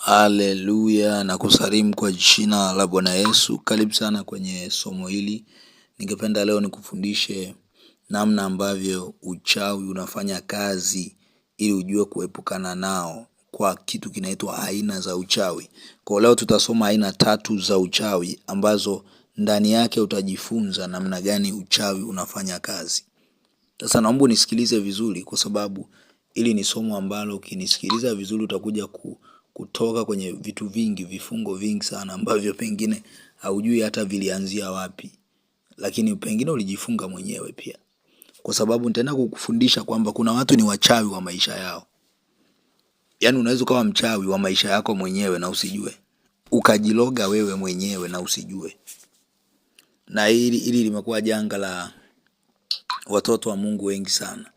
Haleluya na kusalimu kwa jina la Bwana Yesu. Karibu sana kwenye somo hili. Ningependa leo nikufundishe namna ambavyo uchawi unafanya kazi ili ujue kuepukana nao, kwa kitu kinaitwa aina za uchawi. Kwa leo tutasoma aina 3 za uchawi ambazo ndani yake utajifunza namna gani uchawi unafanya kazi. Sasa naomba nisikilize vizuri, kwa sababu ili ni somo ambalo ukinisikiliza vizuri utakuja kutoka kwenye vitu vingi, vifungo vingi sana ambavyo pengine haujui hata vilianzia wapi, lakini pengine ulijifunga mwenyewe pia, kwa sababu nitaenda kukufundisha kwamba kuna watu ni wachawi wa maisha yao. Yaani unaweza kuwa mchawi wa maisha yako mwenyewe na usijue, ukajiloga wewe mwenyewe na usijue. Na hili limekuwa janga la watoto wa Mungu wengi sana.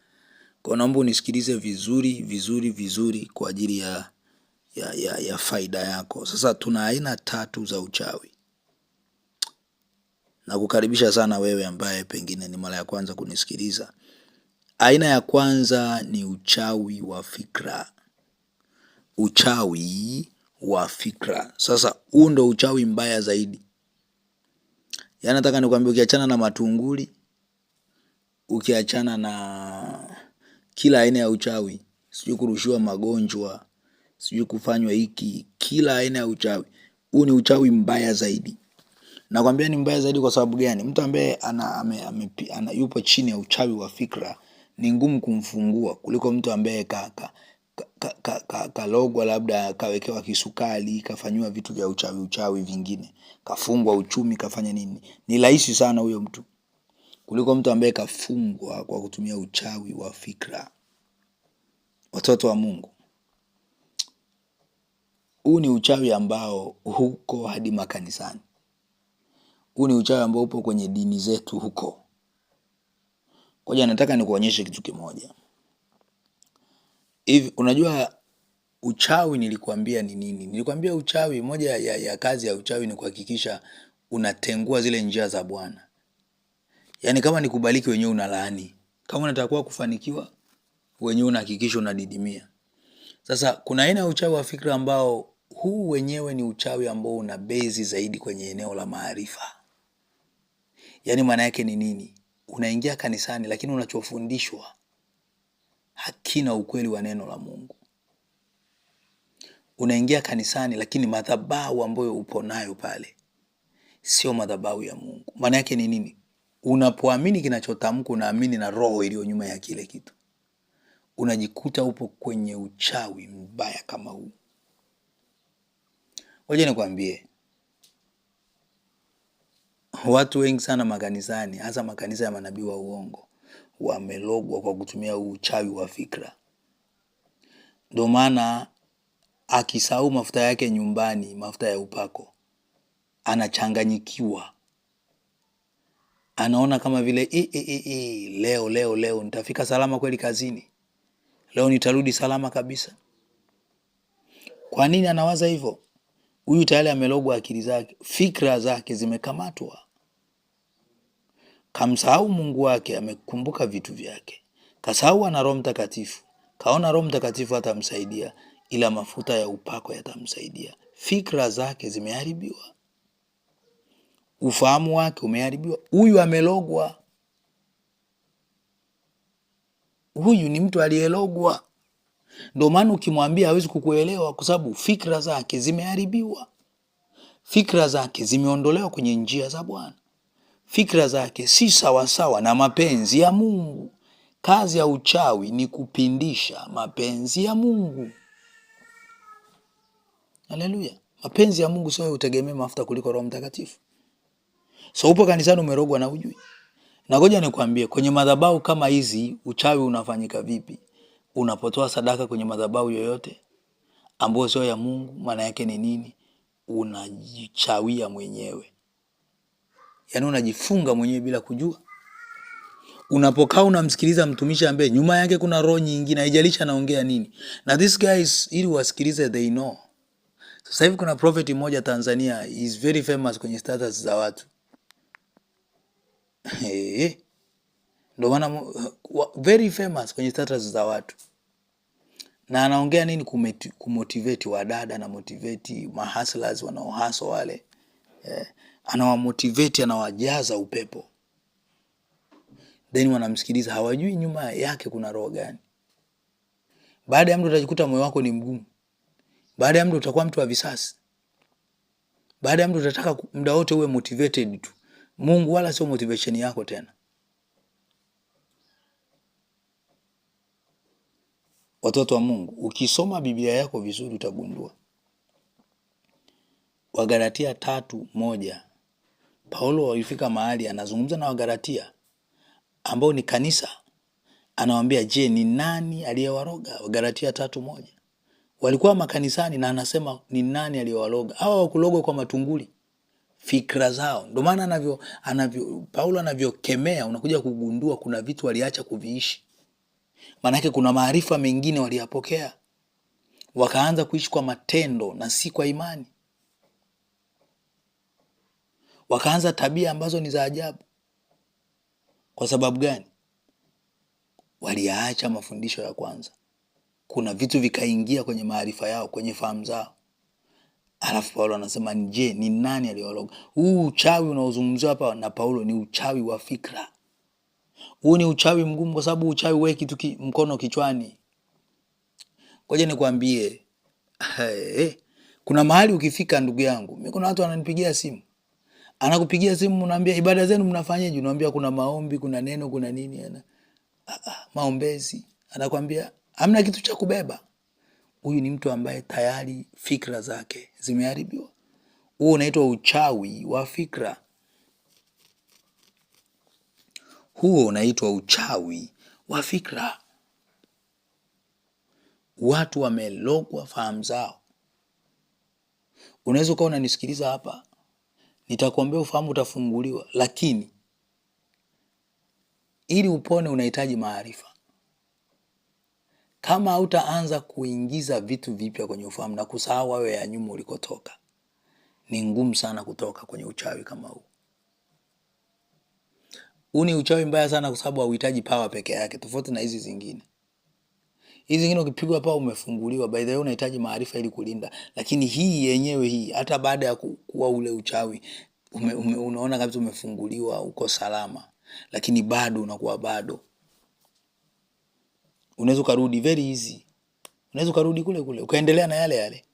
Kwa naomba unisikilize vizuri kwa ajili ya faida yako. Sasa tuna aina 3 za uchawi. Na kukaribisha sana wewe ambaye pengine ni mara ya kwanza kunisikiliza. Aina ya kwanza ni uchawi wa fikra. Uchawi wa fikra. Sasa huu ndo uchawi mbaya zaidi. Yaani nataka nikwambie, ukiachana na matunguli, ukiachana na kila aina ya uchawi, sijui kurushiwa magonjwa, sijui kufanywa hiki, kila aina ya uchawi, huu ni uchawi mbaya zaidi. Nakwambia ni mbaya zaidi kwa sababu gani? Mtu ambaye yupo chini ya uchawi wa fikra ni ngumu kumfungua kuliko mtu ambaye kalogwa, labda kawekewa kisukari, kafanywa vitu vya uchawi vingine, kafungwa uchumi, kafanya nini. Ni rahisi sana huyo mtu kuliko mtu ambaye kafungwa kwa kutumia uchawi wa fikra. Watoto wa Mungu, huu ni uchawi ambao huko hadi makanisani. Huu ni uchawi ambao upo kwenye dini zetu huko. Ngoja nataka nikuonyeshe kitu kimoja. Hivi unajua uchawi nilikuambia ni nini? Nilikuambia uchawi, moja ya kazi ya uchawi ni kuhakikisha unatengua zile njia za Bwana. Yaani kama nikubariki wenyewe unalaani. Kama unataka kufanikiwa wenyewe unahakikisha unadidimia. Sasa kuna aina ya uchawi wa fikra ambao huu wenyewe ni uchawi ambao una base zaidi kwenye eneo la maarifa. Yaani maana yake ni nini? Unaingia kanisani lakini unachofundishwa hakina ukweli wa neno la Mungu. Unaingia kanisani lakini madhabahu ambayo upo nayo pale sio madhabahu ya Mungu. Maana yake ni nini? Unapoamini kinachotamka, unaamini na roho iliyo nyuma ya kile kitu. Unajikuta upo kwenye uchawi mbaya kama huu. Ngoja nikwambie, watu wengi sana makanisani, hasa makanisa ya manabii wa uongo, wamelogwa kwa kutumia uchawi wa fikra. Ndio maana akisahau mafuta yake nyumbani, mafuta ya upako, anachanganyikiwa. Anaona kama vile leo nitafika salama kweli kazini. Leo nitarudi salama kabisa. Kwa nini anawaza hivyo? Huyu tayari amelogwa akili zake, fikra zake zimekamatwa. Kamsahau Mungu wake, amekumbuka vitu vyake. Kasahau ana Roho Mtakatifu. Kaona Roho Mtakatifu atamsaidia, ila mafuta ya upako yatamsaidia. Fikra zake zimeharibiwa. Ufahamu wake umeharibiwa. Huyu amelogwa. Huyu ni mtu aliyelogwa. Ndio maana ukimwambia hawezi kukuelewa, kwa sababu fikra zake zimeharibiwa. Fikra zake zimeondolewa kwenye njia za Bwana. Fikra zake si sawasawa na mapenzi ya Mungu. Kazi ya uchawi ni kupindisha mapenzi ya Mungu. Haleluya. Mapenzi ya Mungu sio utegemee mafuta kuliko Roho Mtakatifu. So upo kanisani umerogwa na hujui. Na ngoja nikwambie, kwenye madhabahu kama hizi uchawi unafanyika vipi? Unapotoa sadaka kwenye madhabahu yoyote ambayo sio ya Mungu, maana yake ni nini? Unajichawia mwenyewe. Yaani unajifunga mwenyewe bila kujua. Unapokaa unamsikiliza mtumishi ambaye nyuma yake kuna roho nyingine, haijalishi anaongea nini. Na these guys, ili wasikilize, they know. Sasa hivi kuna prophet mmoja Tanzania, is very famous kwenye status za watu. Ndio maana very famous kwenye status za watu. Na anaongea nini? Kumotivate wadada na motivate mahustlers wanaohustle wale. Anawamotivate, anawajaza upepo. Then wanamsikiliza, hawajui nyuma yake kuna roho gani. Baada ya muda utajikuta moyo wako ni mgumu. Baada ya muda utakuwa mtu wa visasi. Baada ya muda utataka muda wote uwe motivated tu. Mungu wala sio motivation yako tena. Watoto wa Mungu, ukisoma Biblia yako vizuri utagundua. Wagalatia 3:1. Paulo alifika mahali anazungumza na Wagalatia ambao ni kanisa. Anawaambia, je, ni nani aliyewaroga? Wagalatia 3:1. Walikuwa makanisani na anasema ni nani aliyewaroga? Hawa wakulogwa kwa matunguli, fikra zao. Ndio maana Paulo anavyokemea, unakuja kugundua kuna vitu waliacha kuviishi. Maana kuna maarifa mengine waliyapokea, wakaanza kuishi kwa matendo na si kwa imani. Wakaanza tabia ambazo ni za ajabu. Kwa sababu gani? Waliacha mafundisho ya kwanza. Kuna vitu vikaingia kwenye maarifa yao, kwenye fahamu zao. Alafu Paulo anasema, je, ni nani aliyewaroga? Huu uchawi unaozungumziwa hapa na Paulo ni uchawi wa fikra. Huu ni uchawi mgumu, kwa sababu uchawi weki tu mkono kichwani. Ngoja nikwambie, kuna mahali ukifika, ndugu yangu, mimi kuna watu wananipigia simu. Anakupigia simu, unaambia ibada zenu mnafanyaje? Unaambia kuna maombi, kuna neno, kuna nini. Maombezi. Anakuambia hamna kitu cha kubeba. Huyu ni mtu ambaye tayari fikra zake zimeharibiwa. Huo unaitwa uchawi wa fikra. Huo unaitwa uchawi wa fikra. Watu wamelogwa fahamu zao. Unaweza ukawa unanisikiliza hapa, nitakuambia ufahamu utafunguliwa, lakini ili upone unahitaji maarifa. Kama hautaanza kuingiza vitu vipya kwenye ufahamu na kusahau wewe ya nyuma ulikotoka, ni ngumu sana kutoka kwenye uchawi kama huu. Huu ni uchawi mbaya sana, kwa sababu hauhitaji power peke yake, tofauti na hizi zingine. Hizi zingine ukipigwa power umefunguliwa, by the way unahitaji maarifa ili kulinda. Lakini hii yenyewe hii, hata baada ya kuwa ule uchawi unaona kabisa umefunguliwa, uko salama, lakini bado unakuwa bado. Unaweza kurudi very easy. Unaweza kurudi kule kule ukaendelea na yale yale,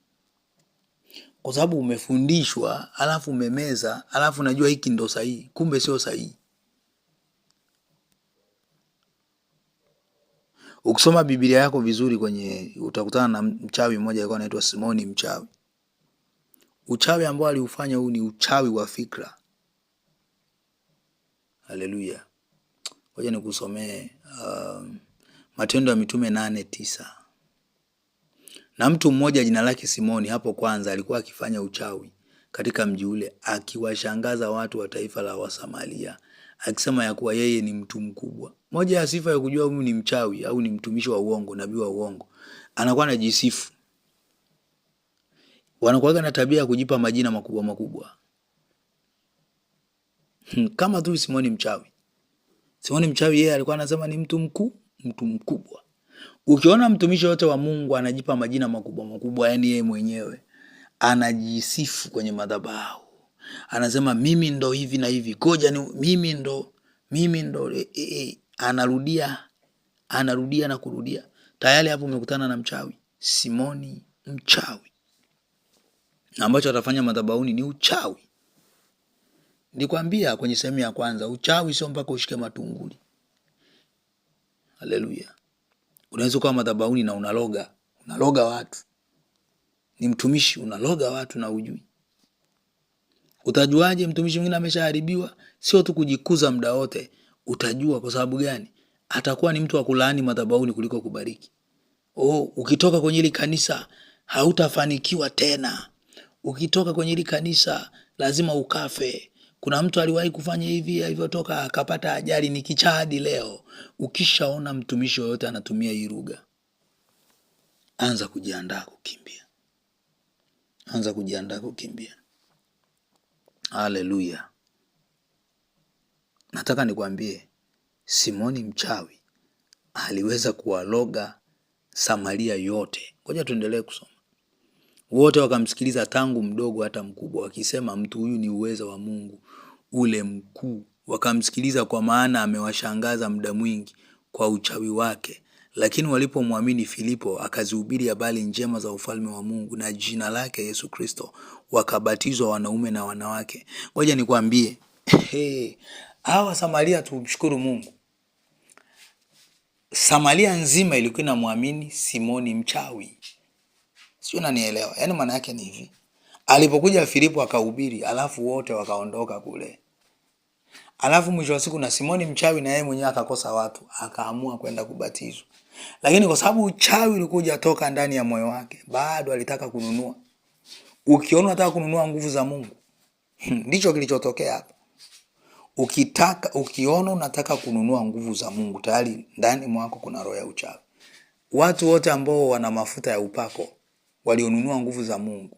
kwa sababu umefundishwa, alafu umemeza, alafu unajua hiki ndo sahihi, kumbe sio sahihi. Ukisoma Biblia yako vizuri, utakutana na mchawi mmoja alikuwa anaitwa Simoni mchawi. Uchawi ambao aliufanya huu ni uchawi wa fikra. Haleluya. Ngoja nikusomee Matendo ya Mitume 8:9. Na mtu mmoja jina lake Simoni hapo kwanza alikuwa akifanya uchawi katika mji ule, akiwashangaza watu wa taifa la Wasamaria, akisema ya kuwa yeye ni mtu mkubwa. Moja ya sifa ya kujua huyu ni mchawi au ni mtumishi wa uongo, nabii wa uongo, anakuwa anajisifu. Wanakuwa na tabia ya kujipa majina makubwa makubwa. Kama tu Simoni mchawi. Simoni mchawi yeye alikuwa anasema ni mtu mkubwa. Ukiona mtumishi wote wa Mungu anajipa majina makubwa makubwa, yani yeye mwenyewe anajisifu kwenye madhabahu, anasema mimi ndo hivi na hivi, koja ni mimi ndo anarudia na kurudia, tayari hapo umekutana na mchawi. Simoni mchawi, na ambacho atafanya madhabahuni ni uchawi. Nikwambia kwenye sehemu ya kwanza, uchawi sio mpaka ushike matunguli. Haleluya. Unaweza kuwa madhabahuni na unaloga watu. Ni mtumishi, unaloga watu na ujui. Utajuaje mtumishi mwingine ameshaharibiwa? Sio tu kujikuza muda wote. Utajua kwa sababu gani? Atakuwa ni mtu wa kulaani madhabahuni kuliko kubariki. Ukitoka kwenye hili kanisa hautafanikiwa tena. Ukitoka kwenye hili kanisa lazima ukafe. Kuna mtu aliwahi kufanya hivi, alivyotoka akapata ajali, ni kichaa hadi leo. Ukishaona mtumishi yote anatumia hii lugha, anza kujiandaa kukimbia. Anza kujiandaa kukimbia. Haleluya. Nataka nikwambie, Simoni mchawi aliweza kuwaloga Samaria yote. Ngoja tuendelee kusoma. Wote wakamsikiliza tangu mdogo hata mkubwa, wakisema mtu huyu ni uweza wa Mungu ule mkuu. Wakamsikiliza kwa maana amewashangaza muda mwingi kwa uchawi wake. Lakini walipomwamini Filipo akazihubiri habari njema za ufalme wa Mungu na jina lake Yesu Kristo, wakabatizwa wanaume na wanawake. Ngoja nikwambie, hawa Samaria, tumshukuru Mungu, Samaria nzima ilikuwa inamwamini Simoni mchawi. Sio, unanielewa? Yaani maana yake ni hivi. Alipokuja Filipo akahubiri, alafu wote wakaondoka kule. Alafu mwisho wa siku na Simoni mchawi na yeye mwenyewe akakosa watu, akaamua kwenda kubatizwa. Lakini kwa sababu uchawi ulikuja toka ndani ya moyo wake, bado alitaka kununua. Ukiona unataka kununua nguvu za Mungu, ndicho kilichotokea hapa. Ukiona unataka kununua nguvu za Mungu, tayari ndani mwako kuna roho ya uchawi. Watu wote ambao wana mafuta ya upako, walionunua nguvu za Mungu,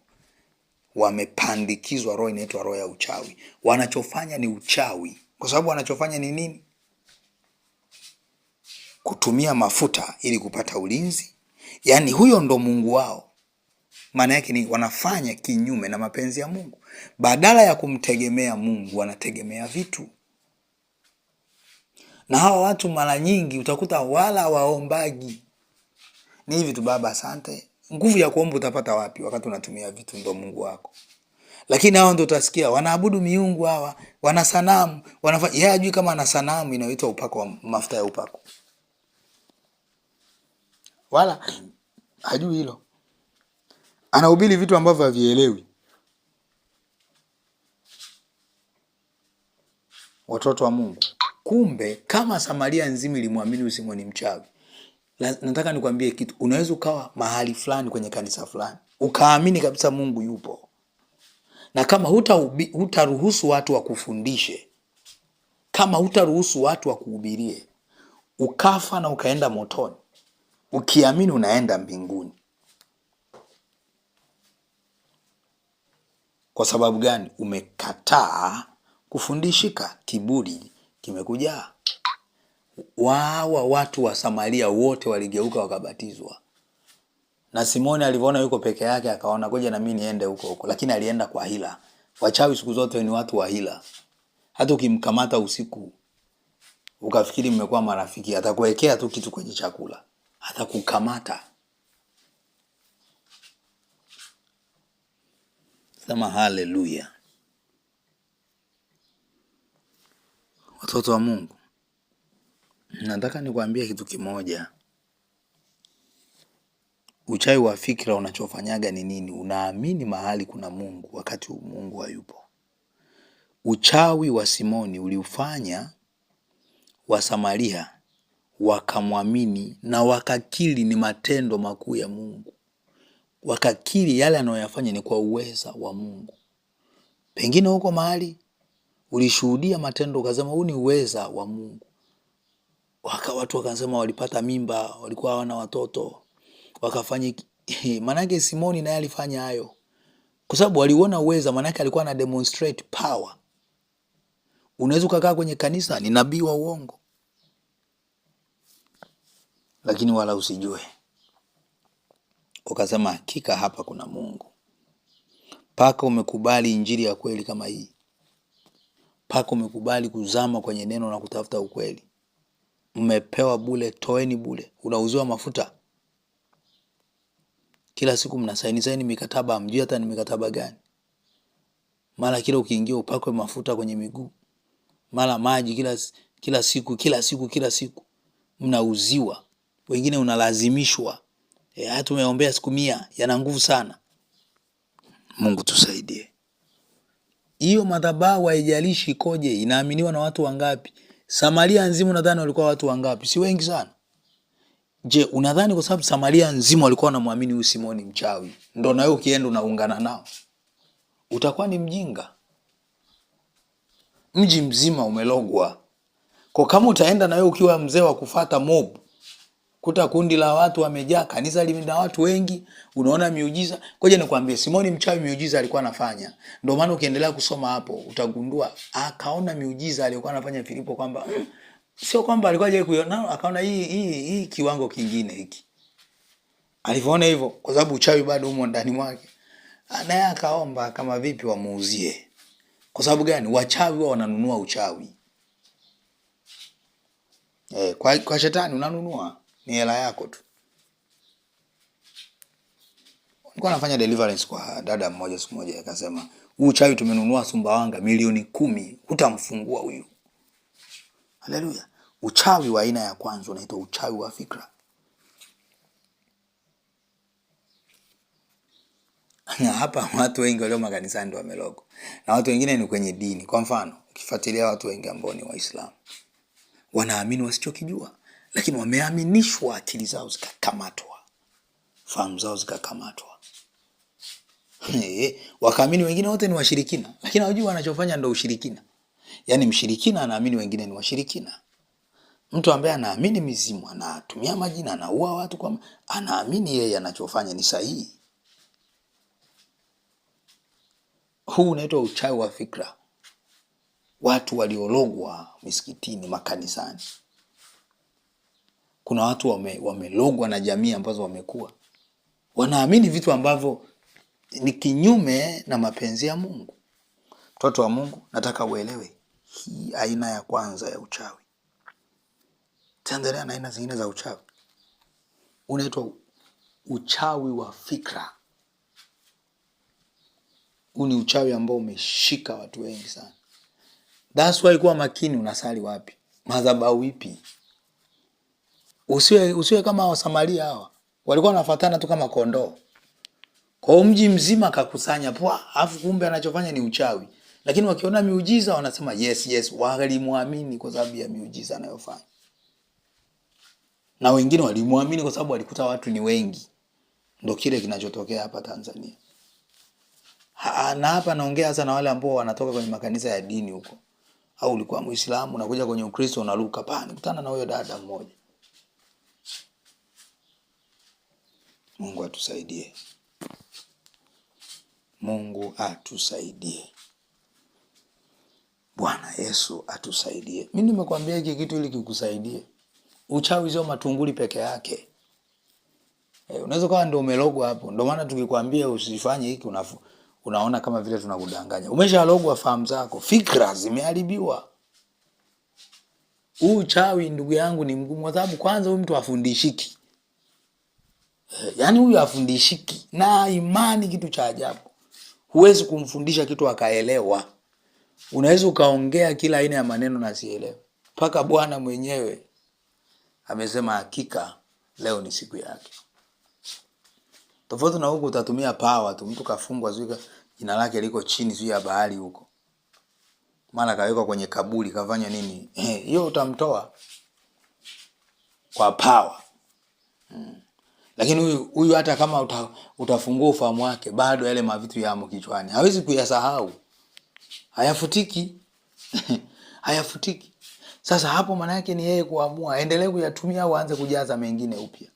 wamepandikizwa roho inaitwa roho ya uchawi. Wanachofanya ni uchawi. Kwa sababu wanachofanya ni nini? Kutumia mafuta ili kupata ulinzi. Yaani huyo ndo Mungu wao. Maana yake ni wanafanya kinyume na mapenzi ya Mungu. Badala ya kumtegemea Mungu, wanategemea vitu. Na hawa watu mara nyingi utakuta wala waombaji. Ni hivi tu, Baba asante. Nguvu ya kuomba utapata wapi wakati unatumia vitu ndo Mungu wako? Lakini hao ndo utasikia wanaabudu miungu hawa, wana sanamu, wanafanya. Yeye hajui kama ana sanamu inayoitwa upako wa mafuta ya upako. Wala hajui hilo. Anahubiri vitu ambavyo havielewi. Watoto wa Mungu. Kumbe kama Samaria nzima ilimwamini Simoni mchawi, nataka nikwambie kitu. Unaweza ukawa mahali fulani kwenye kanisa fulani, ukaamini kabisa Mungu yupo. Na kama hutaruhusu watu wakufundishe, kama hutaruhusu watu wakuhubirie, ukafa na ukaenda motoni, ukiamini unaenda mbinguni. Kwa sababu gani? Umekataa kufundishika, kiburi kimekujaa. Watu wa Samaria wote waligeuka wakabatizwa. Na Simoni alivyoona yuko peke yake akaona ngoja na mimi niende huko. Lakini alienda kwa hila. Wachawi siku zote ni watu wa hila. Hata ukimkamata usiku ukafikiri mmekuwa marafiki, atakuwekea tu kitu kwenye chakula, atakukamata. Sema haleluya. Watoto wa Mungu, nataka nikwambie kitu kimoja. Uchawi wa fikra unachofanyaga ni nini? Unaamini mahali kuna Mungu wakati Mungu hayupo. Uchawi wa Simoni uliufanya wa Samaria wakamwamini na wakakiri ni matendo makuu ya Mungu. Wakakiri yale anayoyafanya ni kwa uweza wa Mungu. Pengine huko mahali ulishuhudia matendo ukasema huu ni uweza wa Mungu. Watu wakasema walipata mimba, walikuwa hawana watoto, wakafanya. Manake Simoni naye alifanya hayo. Kwa sababu waliona uweza, manake alikuwa na demonstrate power. Unaweza kukaa kwenye kanisa ni nabii wa uongo, lakini wala usijue. Ukasema hakika hapa kuna Mungu. Paka umekubali injili ya kweli kama hii. Paka umekubali kuzama kwenye neno na kutafuta ukweli. Mmepewa bure, toeni bure. Unauziwa mafuta. Kila siku mnasaini mikataba, hamjui hata ni mikataba gani. Mara kila ukiingia upakwe mafuta kwenye miguu. Mara maji kila siku mnauziwa. Wengine unalazimishwa. Hata tumeombea siku 100, yana nguvu sana. Mungu tusaidie. Hiyo madhabahu haijalishi ikoje, inaaminiwa na watu wangapi? Samaria nzima unadhani walikuwa watu wangapi? Si wengi sana. Je, unadhani kwa sababu Samaria nzima walikuwa wanamwamini huyu Simoni mchawi, ndio na wewe ukienda unaungana nao? Utakuwa ni mjinga. Mji mzima umelogwa. Kwa kama utaenda na wewe ukiwa mzee wa kufuata mob, kuta kundi la watu wamejaa, kanisa lina watu wengi, unaona miujiza. Ngoja nikwambie, Simoni mchawi miujiza alikuwa anafanya. Ndio maana ukiendelea kusoma hapo utagundua akaona miujiza aliyokuwa anafanya Filipo, kwamba sio kwamba alikuwa hajawahi kuiona, akaona hii kiwango kingine hiki. Alivyoona hivyo, kwa sababu uchawi bado umo ndani mwake, naye akaomba kama vipi wamuuzie. Kwa sababu gani? Wachawi wao wananunua uchawi. Kwa shetani unanunua, ni hela yako tu. Nilikuwa nafanya deliverance kwa dada mmoja siku moja, akasema, "Huu uchawi tumenunua Sumbawanga milioni 10, utamfungua huyu." Haleluya. Uchawi wa aina ya kwanza unaitwa uchawi wa fikra. Hapa watu wengi walio makanisani ndio wamelogwa. Na watu wengine ni kwenye dini. Kwa mfano, ukifuatilia watu wengi ambao ni Waislamu, wanaamini wasichokijua, lakini wameaminishwa, akili zao zikakamatwa, fahamu zao zikakamatwa. Wakaamini wengine wote ni washirikina, lakini hawajui wanachofanya ndio ushirikina. Yaani mshirikina anaamini wengine ni washirikina. Mtu ambaye anaamini mizimu, anatumia majina, anaua watu, kwa anaamini yeye anachofanya ni sahihi. Huu unaitwa uchawi wa fikra. Watu waliologwa misikitini, makanisani. Kuna watu wamelogwa na jamii ambazo wamekuwa wanaamini vitu ambavyo ni kinyume na mapenzi ya Mungu. Mtoto wa Mungu, nataka uelewe hii aina ya kwanza ya uchawi. Taendelea na aina zingine za uchawi. Unaitwa uchawi wa fikra. Huu ni uchawi ambao umeshika watu wengi sana. That's why kuwa makini, unasali wapi, madhabahu ipi. Usiwe kama Wasamaria hawa. Walikuwa wanafuatana tu kama kondoo. Kwa mji mzima akakusanya poa, afu kumbe anachofanya ni uchawi. Lakini wakiona miujiza wanasema yes, walimwamini kwa sababu ya miujiza anayofanya. Na wengine walimwamini kwa sababu walikuta watu ni wengi. Ndio kile kinachotokea hapa Tanzania. Na hapa naongea hasa na wale ambao wanatoka kwenye makanisa ya dini huko. Au ulikuwa Muislamu unakuja kwenye Ukristo unaruka pa. Nikutana na huyo dada mmoja. Mungu atusaidie. Mungu atusaidie. Bwana Yesu atusaidie. Mimi nimekwambia hiki kitu ili kikusaidie. Uchawi sio matunguli peke yake. Unaweza kuwa ndio umelogwa hapo. Ndio maana tukikwambia usifanye hiki unaona kama vile tunakudanganya. Umeshalogwa, fahamu zako, fikra zimeharibiwa. Uchawi ndugu yangu ni mgumu, kwa sababu kwanza huyu mtu afundishiki. Yaani huyu afundishiki, na imani kitu cha ajabu. Huwezi kumfundisha kitu akaelewa. Unaweza ukaongea kila aina ya maneno na asielewe. Mpaka Bwana mwenyewe amesema hakika leo ni siku yake. Tofauti na huko utatumia power tu, mtu kafungwa zuika, jina lake liko chini juu ya bahari huko. Maana kawekwa kwenye kaburi, kafanya nini? Hiyo utamtoa kwa power. Lakini huyu hata kama utafungua ufahamu wake, bado yale mavitu yamo kichwani. Hawezi kuyasahau. Hayafutiki. Hayafutiki. Sasa hapo maana yake ni yeye kuamua aendelee kuyatumia au aanze kujaza mengine upya.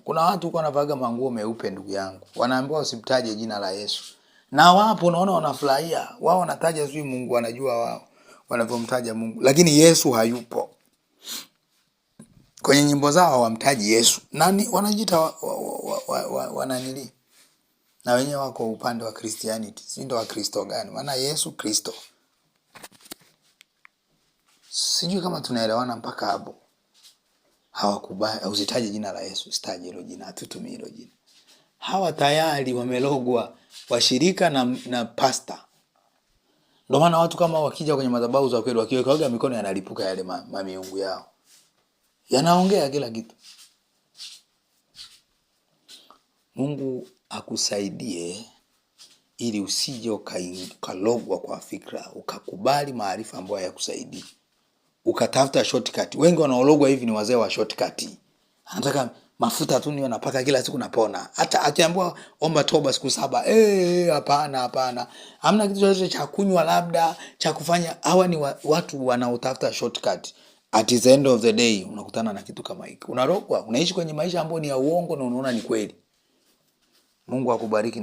Kuna watu huko wanavaga manguo meupe ndugu yangu. Wanaambiwa usitaje jina la Yesu. Na wapo unaona wanafurahia. Wao wanataja sio Mungu, wanajua wao wanavyomtaja Mungu. Lakini Yesu hayupo. Kwenye nyimbo zao hawamtaji Yesu. Nani wanajiita wananili? Na wenyewe wako upande wa Christianity. Si ndio wa Kristo gani? Maana Yesu Kristo. Sijui kama tunaelewana mpaka hapo. Hawakubali, usitaje jina la Yesu, usitaje hilo jina, hatutumii hilo jina. Hawa tayari wamelogwa, washirika na pasta. Ndio maana watu kama wakija kwenye madhabahu za kweli, wakiweka mikono yanalipuka yale mamiungu yao. Yanaongea kila kitu. Mungu akusaidie ili usije ukalogwa kwa fikra, ukakubali maarifa ambayo hayakusaidii. Ukatafuta shortcut. Wengi wanaologwa hivi ni wazee wa shortcut. Anataka mafuta tu niwe napaka kila siku napona. Hata akiambiwa omba toba siku 7, hapana. Hamna kitu chochote cha kunywa labda cha kufanya. Hawa ni watu wanaotafuta shortcut. At the end of the day unakutana na kitu kama hiki. Unarogwa, unaishi kwenye maisha ambayo ni ya uongo na unaona ni kweli. Mungu akubariki.